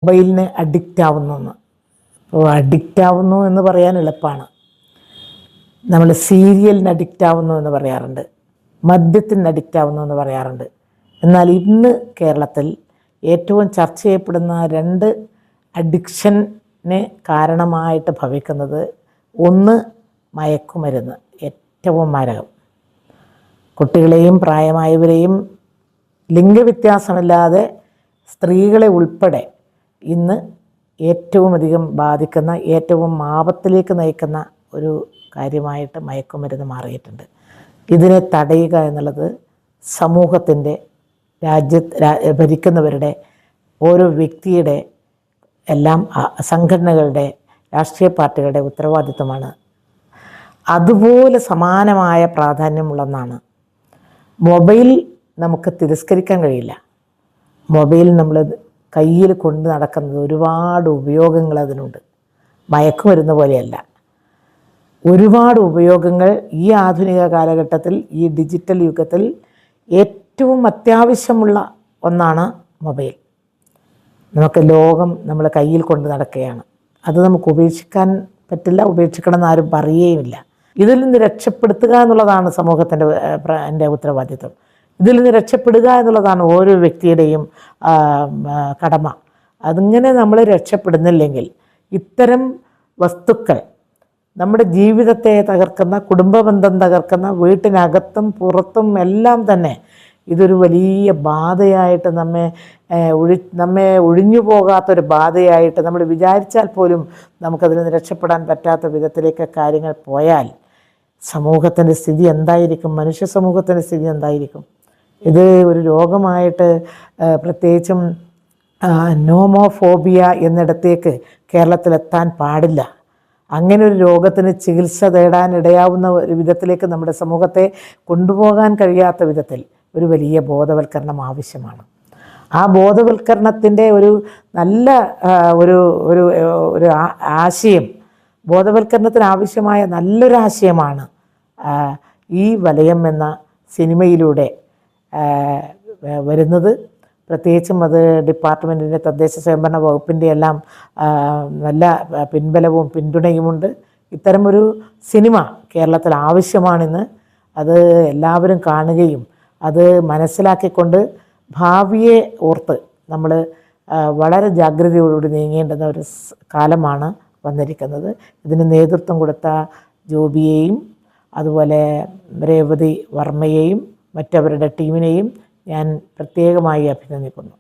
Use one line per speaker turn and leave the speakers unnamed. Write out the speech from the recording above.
മൊബൈലിന് അഡിക്റ്റ് ആവുന്നു എന്ന്. അപ്പോൾ അഡിക്റ്റ് ആവുന്നു എന്ന് പറയാൻ എളുപ്പമാണ്. നമ്മൾ സീരിയലിന് അഡിക്റ്റ് ആവുന്നു എന്ന് പറയാറുണ്ട്, മദ്യത്തിന് അഡിക്റ്റ് ആവുന്നു എന്ന് പറയാറുണ്ട്. എന്നാൽ ഇന്ന് കേരളത്തിൽ ഏറ്റവും ചർച്ച ചെയ്യപ്പെടുന്ന 2 അഡിക്ഷന് കാരണമായിട്ട് ഭവിക്കുന്നത്, ഒന്ന് മയക്കുമരുന്ന്, ഏറ്റവും മാരകം. കുട്ടികളെയും പ്രായമായവരെയും ലിംഗവ്യത്യാസമില്ലാതെ സ്ത്രീകളെ ഉൾപ്പെടെ ഇന്ന് ഏറ്റവും അധികം ബാധിക്കുന്ന, ഏറ്റവും ആപത്തിലേക്ക് നയിക്കുന്ന ഒരു കാര്യമായിട്ട് മയക്കുമരുന്ന് മാറിയിട്ടുണ്ട്. ഇതിനെ തടയുക എന്നുള്ളത് സമൂഹത്തിൻ്റെ, ഭരിക്കുന്നവരുടെ, ഓരോ വ്യക്തിയുടെ എല്ലാം, സംഘടനകളുടെ, രാഷ്ട്രീയ പാർട്ടികളുടെ ഉത്തരവാദിത്വമാണ്. അതുപോലെ സമാനമായ പ്രാധാന്യമുള്ളതാണ് മൊബൈൽ. നമുക്ക് തിരസ്കരിക്കാൻ കഴിയില്ല. മൊബൈൽ നമ്മൾ കയ്യിൽ കൊണ്ട് നടക്കുന്നത് ഒരുപാട് ഉപയോഗങ്ങൾ അതിനുണ്ട്. മയക്കുമരുന്ന് പോലെയല്ല, ഒരുപാട് ഉപയോഗങ്ങൾ ഈ ആധുനിക കാലഘട്ടത്തിൽ, ഈ ഡിജിറ്റൽ യുഗത്തിൽ ഏറ്റവും അത്യാവശ്യമുള്ള ഒന്നാണ് മൊബൈൽ. നമുക്ക് ലോകം നമ്മൾ കയ്യിൽ കൊണ്ട് നടക്കുകയാണ്. അത് നമുക്ക് ഉപേക്ഷിക്കാൻ പറ്റില്ല, ഉപേക്ഷിക്കണമെന്ന് ആരും പറയുകയുമില്ല. ഇതിൽ നിന്ന് രക്ഷപ്പെടുത്തുക എന്നുള്ളതാണ് സമൂഹത്തിൻ്റെ ഉത്തരവാദിത്വം. ഇതിൽ നിന്ന് രക്ഷപ്പെടുക എന്നുള്ളതാണ് ഓരോ വ്യക്തിയുടെയും കടമ. അതിങ്ങനെ നമ്മൾ രക്ഷപ്പെടുന്നില്ലെങ്കിൽ ഇത്തരം വസ്തുക്കൾ നമ്മുടെ ജീവിതത്തെ തകർക്കുന്ന, കുടുംബബന്ധം തകർക്കുന്ന, വീട്ടിനകത്തും പുറത്തും എല്ലാം തന്നെ ഇതൊരു വലിയ ബാധയായിട്ട് നമ്മെ ഒഴിഞ്ഞു പോകാത്തൊരു ബാധയായിട്ട്, നമ്മൾ വിചാരിച്ചാൽ പോലും നമുക്കതിൽ നിന്ന് രക്ഷപ്പെടാൻ പറ്റാത്ത വിധത്തിലേക്ക് കാര്യങ്ങൾ പോയാൽ സമൂഹത്തിൻ്റെ സ്ഥിതി എന്തായിരിക്കും? മനുഷ്യ സമൂഹത്തിൻ്റെ സ്ഥിതി എന്തായിരിക്കും? ഇത് ഒരു രോഗമായിട്ട്, പ്രത്യേകിച്ചും നോമോഫോബിയ എന്നിടത്തേക്ക് കേരളത്തിലെത്താൻ പാടില്ല. അങ്ങനെ ഒരു രോഗത്തിന് ചികിത്സ തേടാൻ ഇടയാവുന്ന ഒരു വിധത്തിലേക്ക് നമ്മുടെ സമൂഹത്തെ കൊണ്ടുപോകാൻ കഴിയാത്ത വിധത്തിൽ ഒരു വലിയ ബോധവൽക്കരണം ആവശ്യമാണ്. ആ ബോധവൽക്കരണത്തിൻ്റെ ഒരു നല്ല ഒരു ആശയം, ബോധവൽക്കരണത്തിന് ആവശ്യമായ നല്ലൊരു ആശയമാണ് ഈ വലയം എന്ന സിനിമയിലൂടെ വരുന്നത്. പ്രത്യേകിച്ചും അത് ഡിപ്പാർട്ട്മെൻറ്റിൻ്റെ, തദ്ദേശ സ്വയംഭരണ വകുപ്പിൻ്റെ എല്ലാം നല്ല പിൻബലവും പിന്തുണയുമുണ്ട്. ഇത്തരമൊരു സിനിമ കേരളത്തിൽ ആവശ്യമാണെന്ന് അത് എല്ലാവരും കാണുകയും അത് മനസ്സിലാക്കിക്കൊണ്ട് ഭാവിയെ ഓർത്ത് നമ്മൾ വളരെ ജാഗ്രതയോടുകൂടി നീങ്ങേണ്ടുന്ന ഒരു കാലമാണ് വന്നിരിക്കുന്നത്. ഇതിന് നേതൃത്വം കൊടുത്ത ജോബിയെയും അതുപോലെ രേവതി വർമ്മയെയും മറ്റവരുടെ ടീമിനെയും ഞാൻ പ്രത്യേകമായി അഭിനന്ദിക്കുന്നു.